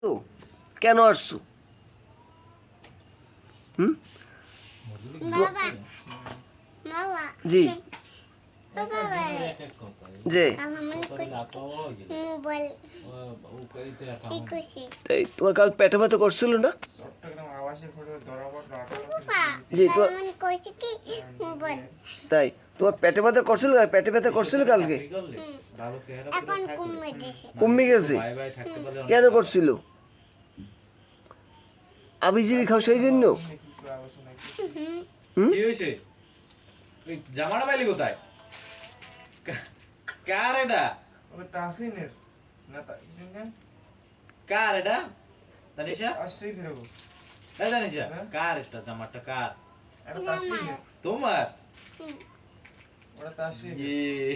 তো কেন আসছো? হুম বাবা বাবা জি বাবা যে মোবাইল ইকুশি তাই তোমার কাল পেটে ব্যথা করছিল না? জি তোমার মানে কইছে কি মোবাইল তাই তোমার পেটে ব্যথা করছিল, পেটে ব্যথা করছিল কালকে, এখন কমে গেছে কমে গেছে? কেন করছিল? আবিজিবি খাও সেই জন্য? হুম? কি হয়েছে? ওই জামাটা পাইলি কোথায়? কার এটা? কার এটা? তানিশা? এই তানিশা, কার এটা জামাটা কার? তোমার? ইয়ে,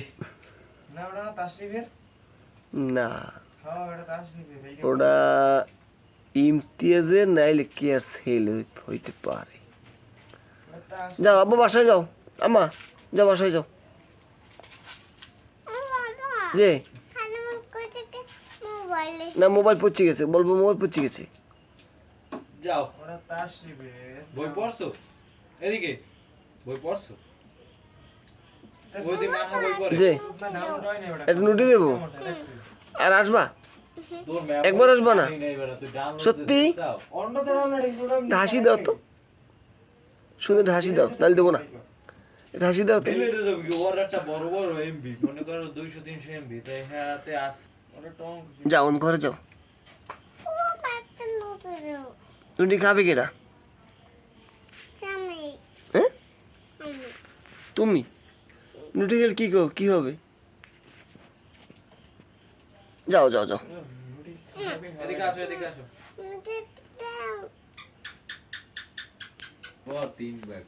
না ওটা ইমতিয়াজের নাইলে কেয়ার সেল হইতে পারে। যাও আব্বু বাসায় যাও, আম্মা যাও বাসায় যাও। যে না মোবাইল পচে গেছে, বলবো মোবাইল পচে গেছে। যাও। বই পড়ছো? এদিকে। বই পড়ছো? ওই যে মানহা বই পড়ে। যে একটা নুটি দেবো আর আসবা, তোর ম্যাপ একবার আসবা না? নেই বেটা, তুই download সত্যি? দিতে চাও? একটা হাসি দাও তো, সুন্দর হাসি দাও, তাহলে দেবো না। একটা হাসি দাও তো। দিলে এটা দেবো কি? ওর একটা বড় বড় এমবি, মনে করো 200-300 এমবি, তাই হাতে আস। ওটা টং যাও অন ঘরে যাও। রুটি খাবে কেটা? হ্যাঁ তুমি রুটি খেলে কি হবে? যাও যাও যাও। এদিকে আসো, এদিকে আসো। ও 3 ব্যাগ